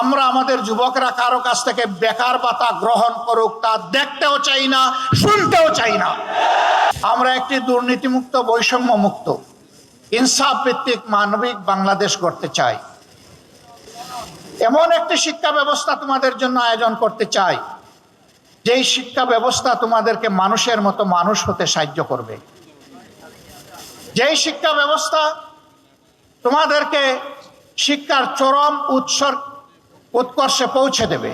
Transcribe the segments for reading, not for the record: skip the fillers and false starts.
আমরা আমাদের যুবকরা কারো কাছ থেকে বেকার ভাতা গ্রহণ করুক তা দেখতেও চাই না, শুনতেও চাই না। আমরা একটি দুর্নীতিমুক্ত, বৈষম্য মুক্ত, ইনসাফ ভিত্তিক মানবিক বাংলাদেশ গড়তে চাই। এমন একটি শিক্ষা ব্যবস্থা তোমাদের জন্য আয়োজন করতে চাই, যেই শিক্ষা ব্যবস্থা তোমাদেরকে মানুষের মতো মানুষ হতে সাহায্য করবে, যেই শিক্ষা ব্যবস্থা তোমাদেরকে শিক্ষার চরম উৎকর্ষে পৌঁছে দেবে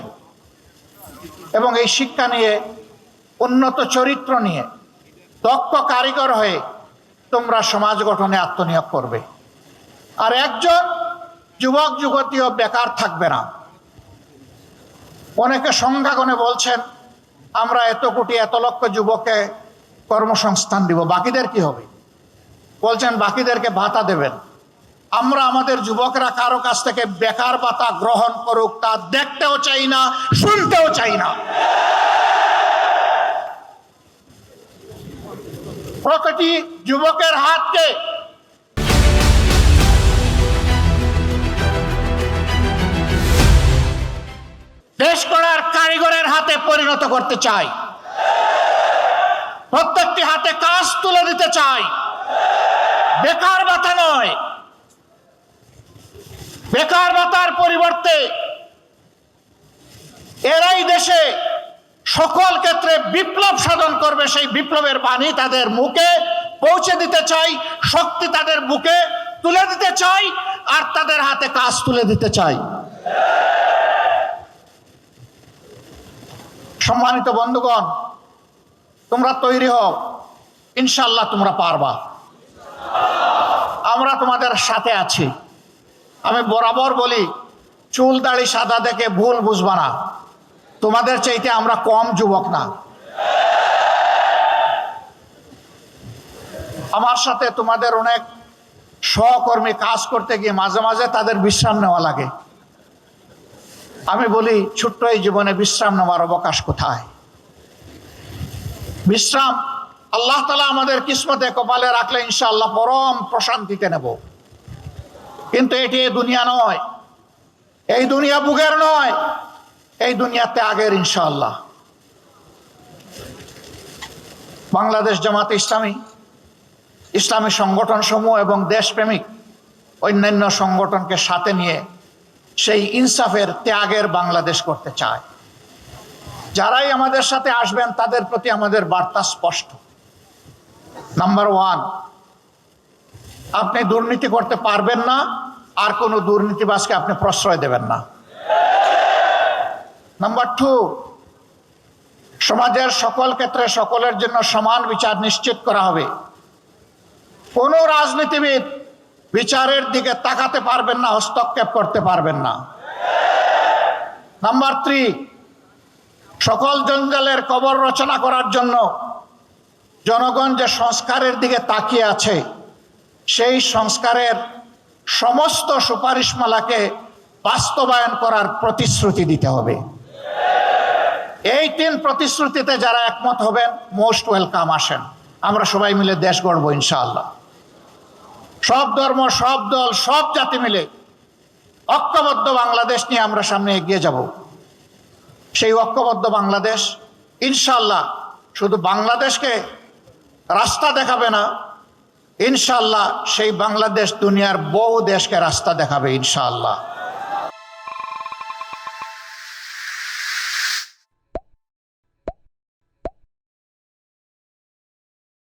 এবং এই শিক্ষা নিয়ে, উন্নত চরিত্র নিয়ে, দক্ষ কারিগর হয়ে তোমরা সমাজ গঠনে আত্মনিয়োগ করবে। আর একজন যুবক যুবতীও বেকার থাকবে না। অনেকে সংখ্যা গণে বলছেন আমরা এত কোটি এত লক্ষ যুবককে কর্মসংস্থান দিব, বাকিদের কি হবে? বলছেন বাকিদেরকে ভাতা দেবেন। আমরা আমাদের যুবকরা কারো কাছ থেকে বেকার ভাতা গ্রহণ করুক তা দেখতেও চাই না, শুনতেও চাই না। প্রতিটি যুবকের হাতকে দেশ গড়ার কারিগরের হাতে পরিণত করতে চাই। প্রত্যেকটি হাতে কাজ তুলে দিতে চাই, বেকার ভাতা নয়। বেকার ভাতার পরিবর্তে এরাই দেশে সকল ক্ষেত্রে বিপ্লব সাধন করবে, সেই বিপ্লবের বাণী তাদের মুখে পৌঁছে দিতে চাই, শক্তি তাদের বুকে তুলে দিতে চাই, আর তাদের হাতে কাজ তুলে দিতে চাই। সম্মানিত বন্ধুগণ, তোমরা তৈরি হও, ইনশাআল্লাহ তোমরা পারবা। আমরা তোমাদের সাথে আছি। আমি বরাবর বলি, চুল দাড়ি সাদা দেখে ভুল বুঝবা না, তোমাদের চাইতে আমরা কম যুবক না। আমার সাথে তোমাদের অনেক সহকর্মী কাজ করতে গিয়ে মাঝে মাঝে তাদের বিশ্রাম নেওয়া লাগে। আমি বলি, ছোট্ট এই জীবনে বিশ্রাম নেওয়ার অবকাশ কোথায়? বিশ্রাম আল্লাহ তাআলা আমাদের কিসমতে কপালে রাখলে ইনশাআল্লাহ পরম প্রশান্তিতে নেব। কিন্তু এটি দুনিয়া নয়, এই দুনিয়া বুকের নয়, এই দুনিয়াতে আগের ইনশাআল্লাহ। বাংলাদেশ জামাতে ইসলামী, ইসলামী সংগঠন সমূহ এবং দেশপ্রেমিক অন্যান্য সংগঠনকে সাথে নিয়ে সেই ইনসাফের, ত্যাগের বাংলাদেশ করতে চায়। যারাই আমাদের সাথে আসবেন তাদের প্রতি আমাদের বার্তা স্পষ্ট। নাম্বার 1, আপনি দুর্নীতি করতে পারবেন না, আর কোনো দুর্নীতিবাজকে আপনি প্রশ্রয় দেবেন না। নাম্বার 2, সমাজের সকল ক্ষেত্রে সকলের জন্য সমান বিচার নিশ্চিত করা হবে। কোনো রাজনীতিবিদ বিচারের দিকে তাকাতে পারবেন না, হস্তক্ষেপ করতে পারবেন না। নাম্বার 3, সকল জঞ্জালের কবর রচনা করার জন্য জনগণ যে সংস্কারের দিকে তাকিয়ে আছে, সেই সংস্কারের সমস্ত সুপারিশমালাকে বাস্তবায়ন করার প্রতিশ্রুতি দিতে হবে। এই 3 প্রতিশ্রুতিতে যারা একমত হবেন, মোস্ট ওয়েলকাম, আসেন, আমরা সবাই মিলে দেশ গড়ব ইনশাআল্লাহ। সব ধর্ম, সব দল, সব জাতি মিলে ঐক্যবদ্ধ বাংলাদেশ নিয়ে আমরা সামনে এগিয়ে যাব। সেই ঐক্যবদ্ধ বাংলাদেশ ইনশাআল্লাহ শুধু বাংলাদেশকে রাস্তা দেখাবে না, ইনশাআল্লাহ সেই বাংলাদেশ দুনিয়ার বহু দেশকে রাস্তা দেখাবে ইনশাআল্লাহ।